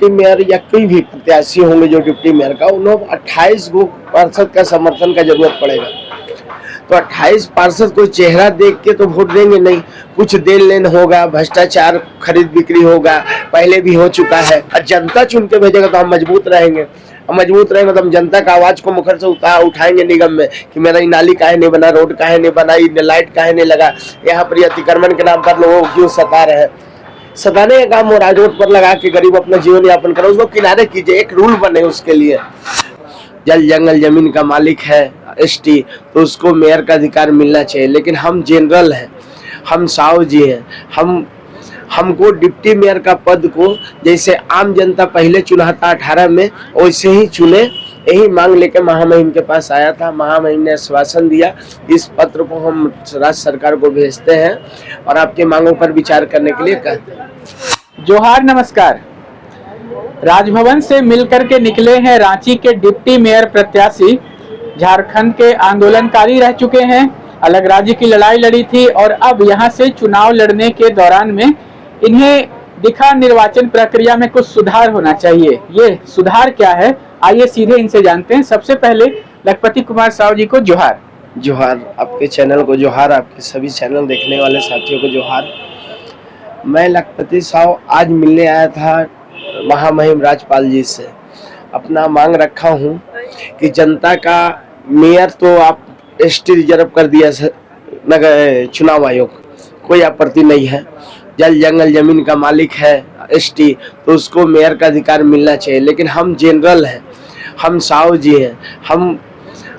Deputy mayor या कोई भी प्रत्याशी होंगे जो डिप्टी मेयर का, उन्हें 28 गो पार्षद का समर्थन का जरूरत पड़ेगा। तो 28 पार्षद कोई चेहरा देख के तो वोट देंगे नहीं, कुछ देन लेन होगा, भ्रष्टाचार खरीद बिक्री होगा, पहले भी हो चुका है। और जनता चुन के भेजेगा तो हम मजबूत रहेंगे, तो हम जनता का आवाज को मुखर से उठाएंगे निगम में कि मेरा नाली काहे नहीं बना, रोड काहे नहीं बना, लाइट काहे नहीं लगा, यहाँ पर अतिक्रमण के नाम पर लोगों को क्यों सता रहे हैं। सताने का काम हो रहा है, रोड पर लगा के गरीब अपना जीवन यापन करे, उसको किनारे कीजिए, एक रूल बने उसके लिए। जल जंगल जमीन का मालिक है एसटी, तो उसको मेयर का अधिकार मिलना चाहिए। लेकिन हम जनरल हैं, हम साहु जी हैं, हमको डिप्टी मेयर का पद को जैसे आम जनता पहले चुना था 18 में, वैसे ही चुने। यही मांग लेकर महामहिम के पास आया था। महामहिम ने आश्वासन दिया। इस पत्र को हम राज्य सरकार को भेजते हैं और आपकी मांगों पर विचार करने के लिए कहते हैं। जोहार, नमस्कार। राजभवन से मिलकर के निकले हैं रांची के डिप्टी मेयर प्रत्याशी। झारखंड के आंदोलनकारी रह चुके हैं, अलग राज्य की लड़ाई लड़ी थी और अब यहां से चुनाव लड़ने के दौरान में इन्हें दिखा निर्वाचन प्रक्रिया में कुछ सुधार होना चाहिए। ये सुधार क्या है, आइए सीधे इनसे जानते हैं। सबसे पहले लखपति कुमार साहू जी को जोहार। जोहार, आपके चैनल को जोहार, आपके सभी चैनल देखने वाले साथियों को जोहार। मैं लखपति साहू आज मिलने आया था महामहिम राज्यपाल जी से। अपना मांग रखा हूं कि जनता का मेयर तो आप एसटी रिजर्व कर दिया नगर चुनाव आयोग, कोई आपत्ति नहीं है। जल जंगल जमीन का मालिक है एसटी, तो उसको मेयर का अधिकार मिलना चाहिए। लेकिन हम जनरल हैं, हम साहु जी हैं,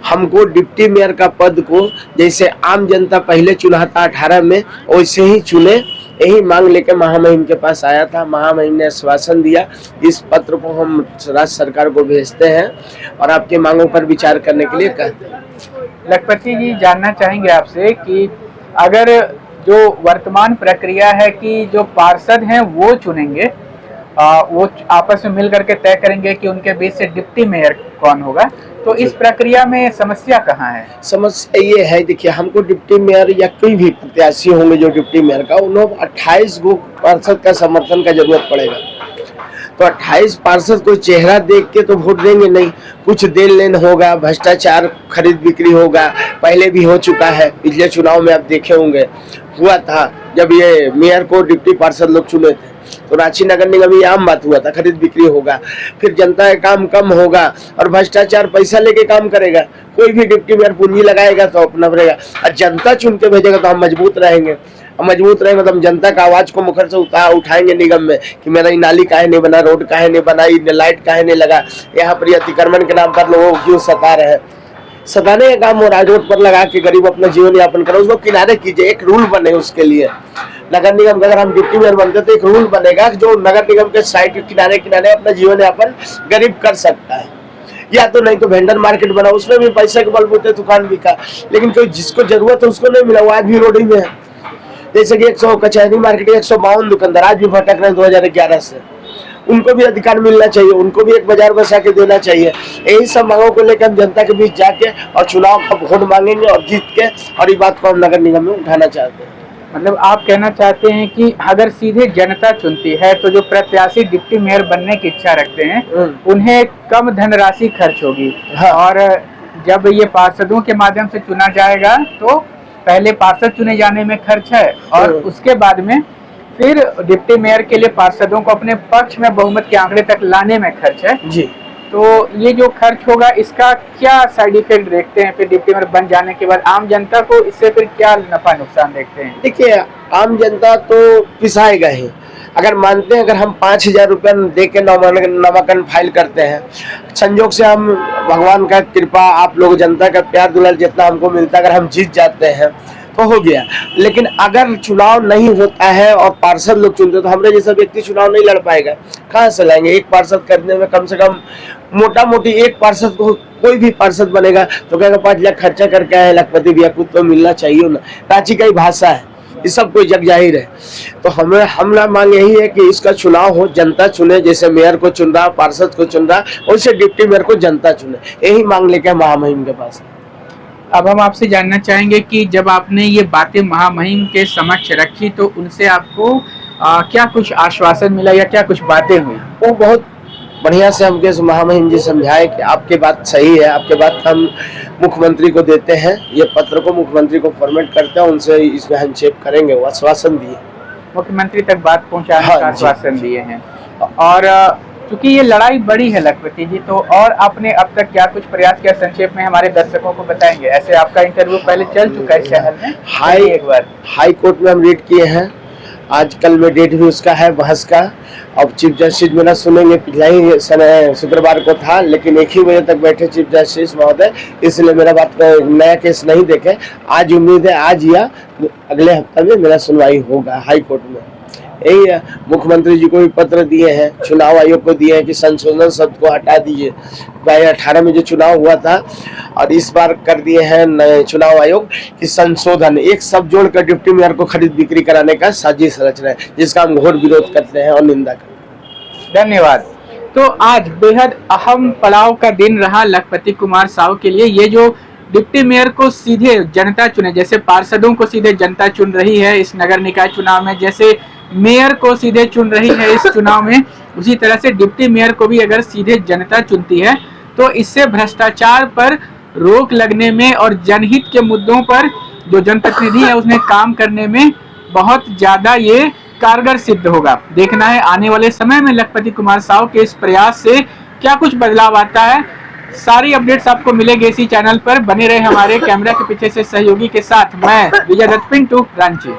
हमको डिप्टी मेयर का पद को जैसे आम जनता पहले चुना था 18 में, वैसे ही चुने। यही मांग लेकर महामहिम के पास आया था। महामहिम ने आश्वासन दिया। इस पत्र को हम राज्य सरकार को भेजते हैं और आपकी मांगों पर विचार करने के लिए कहते हैं। लखपति जी, जानना चाहेंगे आपसे कि अगर जो वर्तमान प्रक्रिया है कि जो पार्षद हैं वो चुनेंगे, वो आपस में मिल करके तय करेंगे कि उनके बीच से डिप्टी मेयर कौन होगा, तो इस प्रक्रिया में समस्या कहाँ है? समस्या ये है, देखिए, हमको डिप्टी मेयर या कोई भी प्रत्याशी होंगे जो डिप्टी मेयर का, उन्हें 28 गो पार्षद का समर्थन का जरूरत पड़ेगा। तो 28 पार्षद कोई चेहरा देख के तो वोट देंगे नहीं, कुछ देन लेन होगा, भ्रष्टाचार खरीद बिक्री होगा, पहले भी हो चुका है। पिछले चुनाव में आप देखे होंगे, हुआ था जब ये मेयर को डिप्टी पार्षद लोग चुने थे, तो रांची नगर निगम ये आम बात हुआ था, खरीद बिक्री होगा, फिर जनता का काम कम होगा और भ्रष्टाचार पैसा लेके काम करेगा। कोई भी डिप्टी मेयर पूंजी लगाएगा तो अपना रहेगा, और जनता चुन के भेजेगा तो हम मजबूत रहेंगे, तो हम जनता का आवाज को मुखर से उठाएंगे निगम में कि मेरा नाली काहे नहीं बना, रोड काहे नहीं बना, लाइट काहे नहीं लगा, यहाँ पर अतिक्रमण के नाम पर लोगों को क्यों सता रहे हैं। सताने का काम हो रहा है, रोड पर लगा के गरीब अपना जीवन यापन करे, उसको किनारे कीजिए, एक रूल बने उसके लिए। नगर निगम का अगर हम डिप्टी मेयर बनते तो एक रूल बनेगा जो नगर निगम के साइड के किनारे किनारे अपना जीवन यापन गरीब कर सकता है। या तो नहीं तो वेंडर मार्केट बना, उसमें भी पैसे के बलबूते दुकान बिका, लेकिन कोई जिसको जरूरत है उसको नहीं मिला, वो आज भी रोड ही में है। जैसे कि 100 कचहरी मार्केट 152 दुकानदार आज भी भटक रहे हैं 2011 से। उनको भी अधिकार मिलना चाहिए, उनको भी एक बाजार बसा के देना चाहिए। यही सब मांगों को लेकर हम जनता के बीच जाके और चुनाव का वोट मांगेंगे और जीत के, और ये बात को हम नगर निगम में उठाना चाहते हैं। मतलब आप कहना चाहते हैं कि अगर सीधे जनता चुनती है तो जो प्रत्याशी डिप्टी मेयर बनने की इच्छा रखते हैं उन्हें कम धनराशि खर्च होगी। हाँ। और जब ये पार्षदों के माध्यम से चुना जाएगा तो पहले पार्षद चुने जाने में खर्च है और उसके बाद में फिर डिप्टी मेयर के लिए पार्षदों को अपने पक्ष में बहुमत के आंकड़े तक लाने में खर्च है जी। तो ये जो खर्च होगा इसका क्या साइड इफेक्ट देखते हैं फिर डिप्टी मेयर बन जाने के बाद? आम जनता को इससे फिर क्या नफा नुकसान देखते हैं? देखिए, आम जनता तो पिसाएगा ही। अगर मानते हैं, अगर हम 5,000 रुपया दे के नामांकन फाइल करते हैं, संजोग से हम भगवान का कृपा, आप लोग जनता का प्यार दुलार जितना हमको मिलता है, अगर हम जीत जाते हैं तो हो गया। लेकिन अगर चुनाव नहीं होता है और पार्षद लोग चुनते तो हमारे जैसा व्यक्ति चुनाव नहीं लड़ पाएगा, कहाँ से लाएंगे? एक पार्षद करने में कम से कम मोटा मोटी एक पार्षद को, कोई भी पार्षद बनेगा तो कहेगा 5 लाख खर्चा करके आए लखपति भैया, कुछ तो मिलना चाहिए ना। रांची का ही भाषा है, ये सब कोई जग जाहिर है। तो हमारा मांग यही है कि इसका चुनाव हो, जनता चुने, जैसे मेयर को चुन रहा, पार्षद को चुन रहा, वैसे डिप्टी मेयर को जनता चुने। यही मांग लेके महामहिम के पास। अब हम आपसे जानना चाहेंगे कि जब आपने ये बातें महामहिम के समक्ष रखी तो उनसे आपको क्या कुछ आश्वासन मिला या क्या कुछ बातें हुई? वो बहुत बढ़िया से हमके महामहिम जी समझाए कि आपकी बात सही है, आपके बात हम मुख्यमंत्री को देते हैं, ये पत्र को मुख्यमंत्री को फॉर्मेट करते हैं, उनसे इसमें हस्तक्षेप करेंगे, वो आश्वासन दिए। मुख्यमंत्री तक बात पहुंचाने हाँ, का आश्वासन दिए हैं। और चूंकि ये लड़ाई बड़ी है लखपति जी, तो और आपने अब तक क्या कुछ प्रयास किया, संक्षेप में हमारे दर्शकों को बताएंगे? ऐसे आपका इंटरव्यू पहले चल चुका है चैनल में, एक बार हाई कोर्ट में हम रीट किए हैं, आज कल में डेट भी उसका है बहस का। अब चीफ जस्टिस मेरा सुनेंगे, पिछला ही शुक्रवार को था, लेकिन 1 ही बजे तक बैठे चीफ जस्टिस महोदय, इसलिए मेरा बात नया केस नहीं देखे। आज उम्मीद है आज या अगले हफ्ते में मेरा सुनवाई होगा हाई कोर्ट में। यही है, मुख्यमंत्री जी को भी पत्र दिए हैं, चुनाव आयोग को दिए हैं कि संशोधन शब्द को हटा दीजिए। 2018 में जो चुनाव हुआ था और इस बार कर दिए हैं चुनाव आयोग कि संशोधन, एक शब्द जोड़कर डिप्टी मेयर को खरीद बिक्री कराने का साजिश रच रहे हैं, जिसका हम घोर विरोध करते हैं और निंदा करते हैं। धन्यवाद। तो आज बेहद अहम पड़ाव का दिन रहा लखपति कुमार साहू के लिए। ये जो डिप्टी मेयर को सीधे जनता चुने, जैसे पार्षदों को सीधे जनता चुन रही है इस नगर निकाय चुनाव में, जैसे मेयर को सीधे चुन रही है इस चुनाव में, उसी तरह से डिप्टी मेयर को भी अगर सीधे जनता चुनती है तो इससे भ्रष्टाचार पर रोक लगने में और जनहित के मुद्दों पर जो जनप्रतिनिधि है उसने काम करने में बहुत ज्यादा ये कारगर सिद्ध होगा। देखना है आने वाले समय में लखपति कुमार साहू के इस प्रयास से क्या कुछ बदलाव आता है। सारी अपडेट्स आपको मिलेंगे इसी चैनल पर। बने रहे हमारे कैमरा के पीछे से सहयोगी के साथ। मैं विजय दत्त पिंटू, रांची।